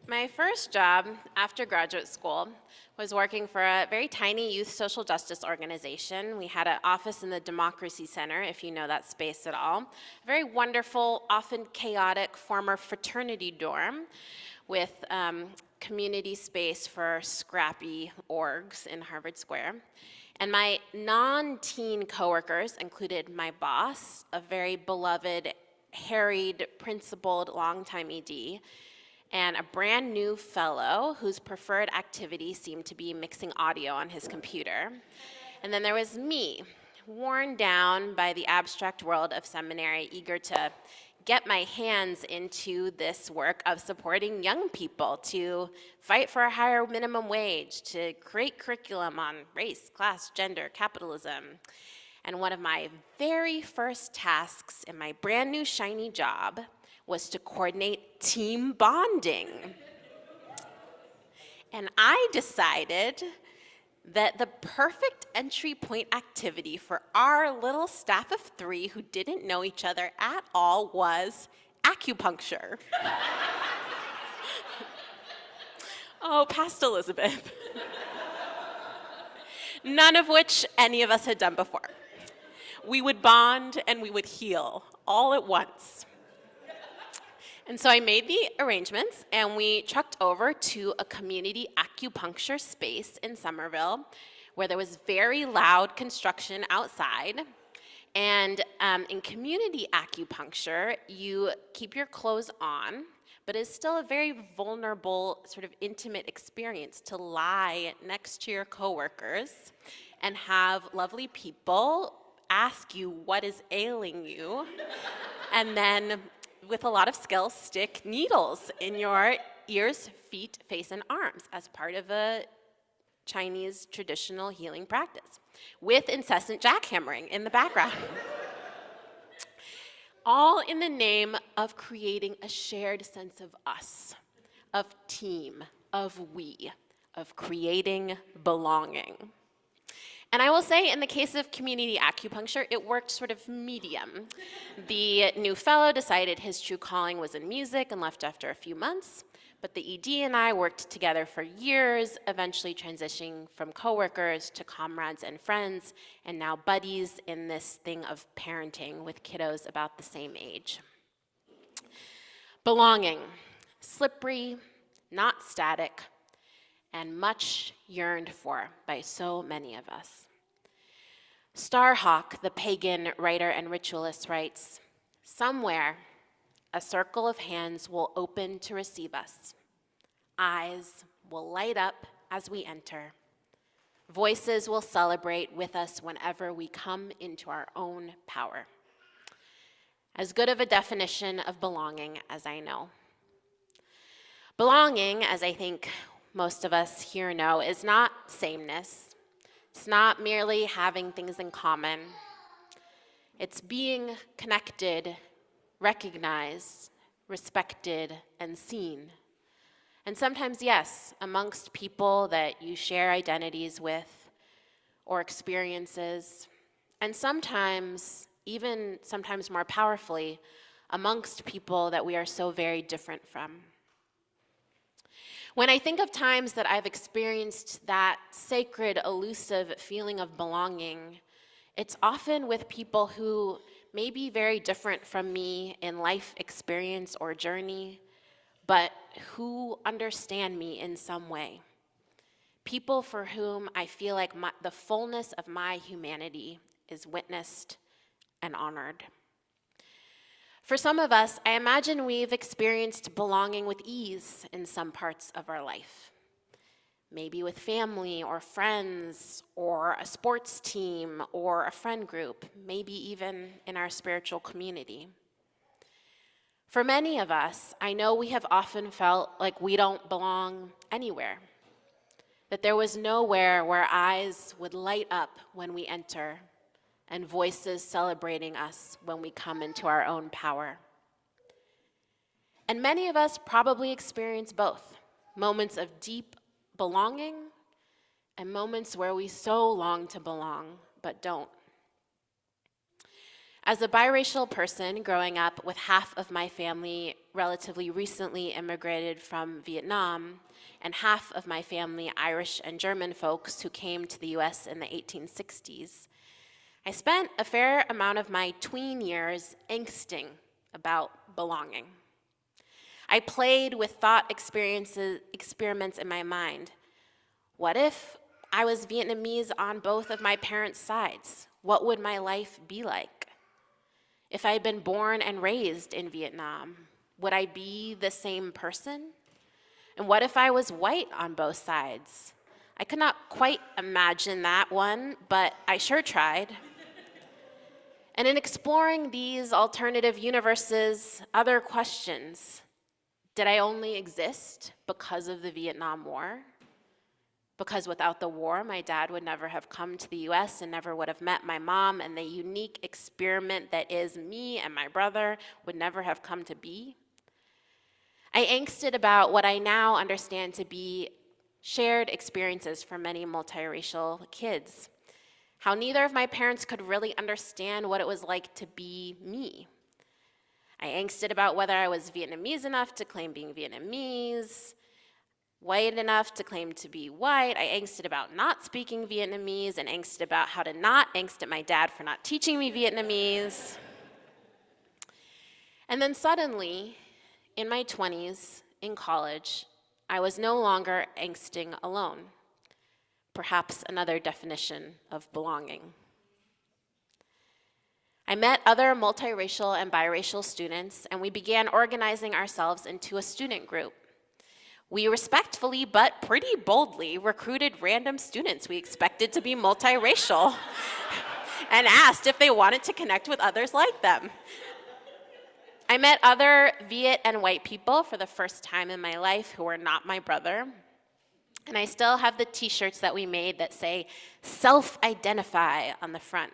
My first job after graduate school was working for a very tiny youth social justice organization. We had an office in the Democracy Center, if you know that space at all. A very wonderful, often chaotic former fraternity dorm with community space for scrappy orgs in Harvard Square. And my non-teen coworkers included my boss, a very beloved, harried, principled, longtime ED, and a brand new fellow whose preferred activity seemed to be mixing audio on his computer. And then there was me, worn down by the abstract world of seminary, eager to get my hands into this work of supporting young people to fight for a higher minimum wage, to create curriculum on race, class, gender, capitalism. And one of my very first tasks in my brand new shiny job was to coordinate team bonding. And I decided that the perfect entry point activity for our little staff of 3 who didn't know each other at all was acupuncture. Oh, past Elizabeth. None of which any of us had done before. We would bond and we would heal all at once. And so I made the arrangements, and we trucked over to a community acupuncture space in Somerville where there was very loud construction outside. And in community acupuncture, you keep your clothes on, but it's still a very vulnerable, sort of intimate experience to lie next to your coworkers and have lovely people ask you what is ailing you, and then with a lot of skill, stick needles in your ears, feet, face, and arms as part of a Chinese traditional healing practice, with incessant jackhammering in the background. All in the name of creating a shared sense of us, of team, of we, of creating belonging. And I will say, in the case of community acupuncture, it worked sort of medium. The new fellow decided his true calling was in music and left after a few months, but the ED and I worked together for years, eventually transitioning from coworkers to comrades and friends, and now buddies in this thing of parenting with kiddos about the same age. Belonging, slippery, not static, and much yearned for by so many of us. Starhawk, the pagan writer and ritualist, writes, "Somewhere, a circle of hands will open to receive us. Eyes will light up as we enter. Voices will celebrate with us whenever we come into our own power." As good of a definition of belonging as I know. Belonging, as I think most of us here know, is not sameness. It's not merely having things in common. It's being connected, recognized, respected, and seen. And sometimes, yes, amongst people that you share identities with or experiences, and sometimes, even sometimes more powerfully, amongst people that we are so very different from. When I think of times that I've experienced that sacred, elusive feeling of belonging, it's often with people who may be very different from me in life experience or journey, but who understand me in some way. People for whom I feel like the fullness of my humanity is witnessed and honored. For some of us, I imagine we've experienced belonging with ease in some parts of our life. Maybe with family or friends or a sports team or a friend group, maybe even in our spiritual community. For many of us, I know we have often felt like we don't belong anywhere, that there was nowhere where eyes would light up when we enter, and voices celebrating us when we come into our own power. And many of us probably experience both, moments of deep belonging and moments where we so long to belong but don't. As a biracial person growing up with half of my family relatively recently immigrated from Vietnam, and half of my family Irish and German folks who came to the US in the 1860s, I spent a fair amount of my tween years angsting about belonging. I played with thought experiments in my mind. What if I was Vietnamese on both of my parents' sides? What would my life be like? If I had been born and raised in Vietnam, would I be the same person? And what if I was white on both sides? I could not quite imagine that one, but I sure tried. And in exploring these alternative universes, other questions. Did I only exist because of the Vietnam War? Because without the war, my dad would never have come to the US and never would have met my mom, and the unique experiment that is me and my brother would never have come to be? I angsted about what I now understand to be shared experiences for many multiracial kids. How neither of my parents could really understand what it was like to be me. I angsted about whether I was Vietnamese enough to claim being Vietnamese, white enough to claim to be white. I angsted about not speaking Vietnamese and angsted about how to not angst at my dad for not teaching me Vietnamese. And then suddenly, in my 20s, in college, I was no longer angsting alone. Perhaps another definition of belonging. I met other multiracial and biracial students, and we began organizing ourselves into a student group. We respectfully but pretty boldly recruited random students we expected to be multiracial and asked if they wanted to connect with others like them. I met other Viet and white people for the first time in my life who were not my brother. And I still have the t-shirts that we made that say self-identify on the front,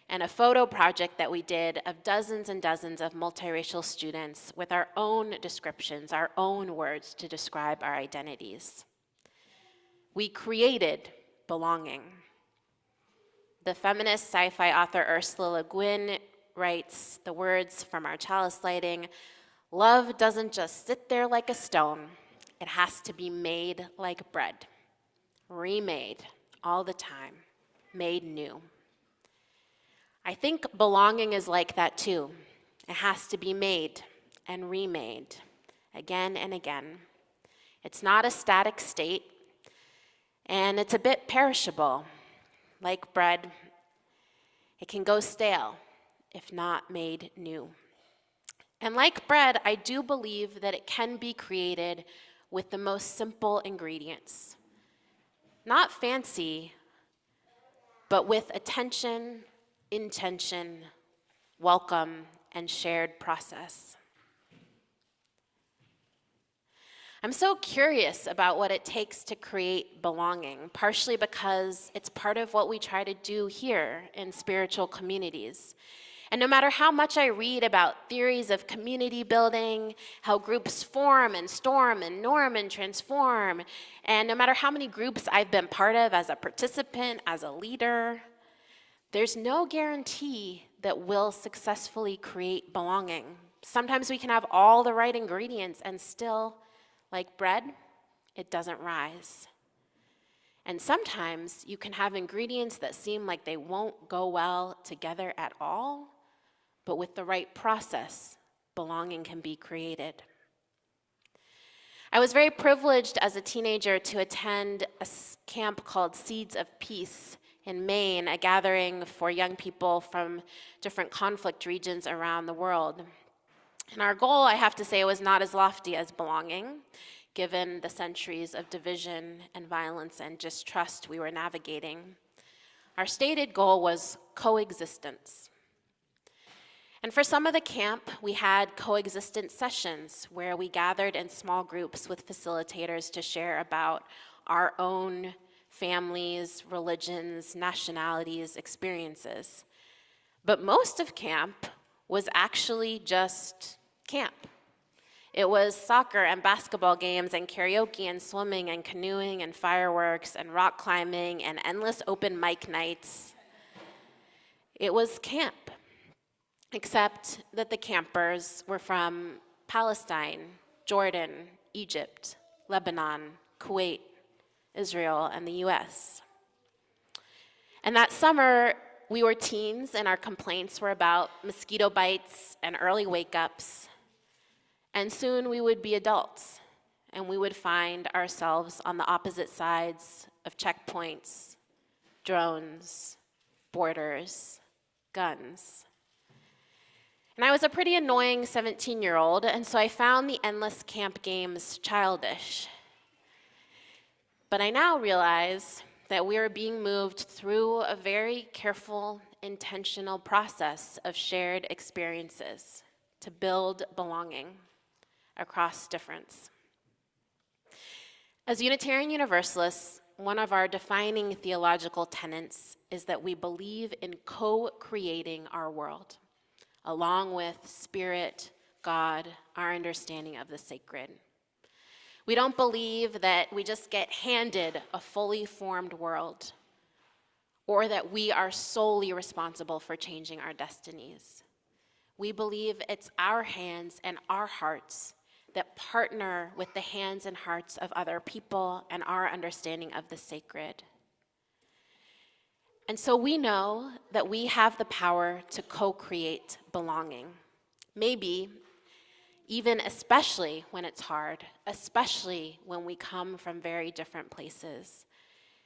and a photo project that we did of dozens and dozens of multiracial students with our own descriptions, our own words to describe our identities. We created belonging. The feminist sci-fi author Ursula Le Guin writes the words from our chalice lighting, "Love doesn't just sit there like a stone. It has to be made like bread, remade all the time, made new." I think belonging is like that too. It has to be made and remade again and again. It's not a static state, and it's a bit perishable. Like bread, it can go stale if not made new. And like bread, I do believe that it can be created with the most simple ingredients. Not fancy, but with attention, intention, welcome, and shared process. I'm so curious about what it takes to create belonging, partially because it's part of what we try to do here in spiritual communities. And no matter how much I read about theories of community building, how groups form and storm and norm and transform, and no matter how many groups I've been part of as a participant, as a leader, there's no guarantee that we'll successfully create belonging. Sometimes we can have all the right ingredients and still, like bread, it doesn't rise. And sometimes you can have ingredients that seem like they won't go well together at all, but with the right process, belonging can be created. I was very privileged as a teenager to attend a camp called Seeds of Peace in Maine, a gathering for young people from different conflict regions around the world. And our goal, I have to say, was not as lofty as belonging, given the centuries of division and violence and distrust we were navigating. Our stated goal was coexistence. And for some of the camp, we had coexistence sessions where we gathered in small groups with facilitators to share about our own families, religions, nationalities, experiences. But most of camp was actually just camp. It was soccer and basketball games and karaoke and swimming and canoeing and fireworks and rock climbing and endless open mic nights. It was camp, except that the campers were from Palestine, Jordan, Egypt, Lebanon, Kuwait, Israel, and the US. And that summer, we were teens, and our complaints were about mosquito bites and early wake-ups. And soon we would be adults, and we would find ourselves on the opposite sides of checkpoints, drones, borders, guns. And I was a pretty annoying 17-year-old, and so I found the endless camp games childish. But I now realize that we are being moved through a very careful, intentional process of shared experiences to build belonging across difference. As Unitarian Universalists, one of our defining theological tenets is that we believe in co-creating our world, along with Spirit, God, our understanding of the sacred. We don't believe that we just get handed a fully formed world, or that we are solely responsible for changing our destinies. We believe it's our hands and our hearts that partner with the hands and hearts of other people and our understanding of the sacred. And so we know that we have the power to co-create belonging. Maybe even especially when it's hard, especially when we come from very different places.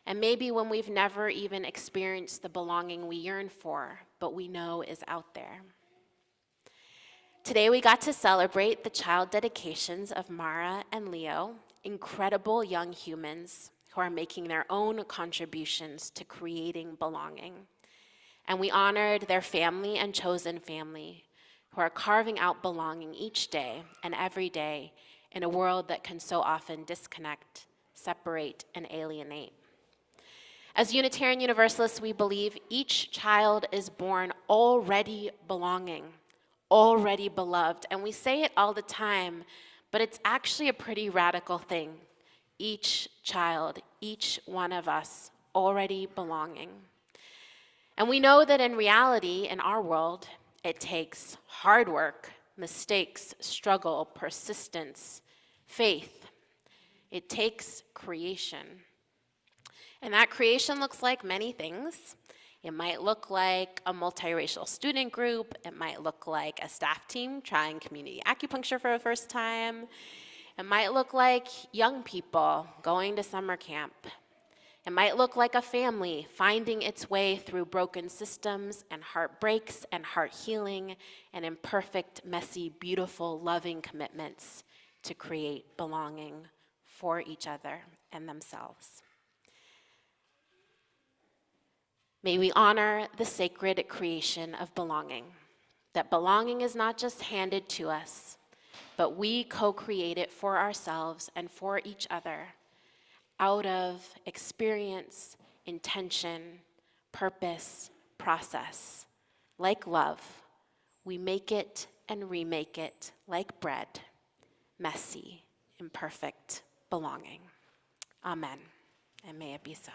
And maybe when we've never even experienced the belonging we yearn for, but we know is out there. Today we got to celebrate the child dedications of Mara and Leo, incredible young humans who are making their own contributions to creating belonging. And we honored their family and chosen family, who are carving out belonging each day and every day in a world that can so often disconnect, separate, and alienate. As Unitarian Universalists, we believe each child is born already belonging, already beloved. And we say it all the time, but it's actually a pretty radical thing. Each child, each one of us, already belonging. And we know that in reality, in our world, it takes hard work, mistakes, struggle, persistence, faith. It takes creation. And that creation looks like many things. It might look like a multiracial student group. It might look like a staff team trying community acupuncture for the first time. It might look like young people going to summer camp. It might look like a family finding its way through broken systems and heartbreaks and heart healing and imperfect, messy, beautiful, loving commitments to create belonging for each other and themselves. May we honor the sacred creation of belonging, that belonging is not just handed to us, but we co-create it for ourselves and for each other, out of experience, intention, purpose, process. Like love, we make it and remake it like bread, messy, imperfect belonging. Amen, and may it be so.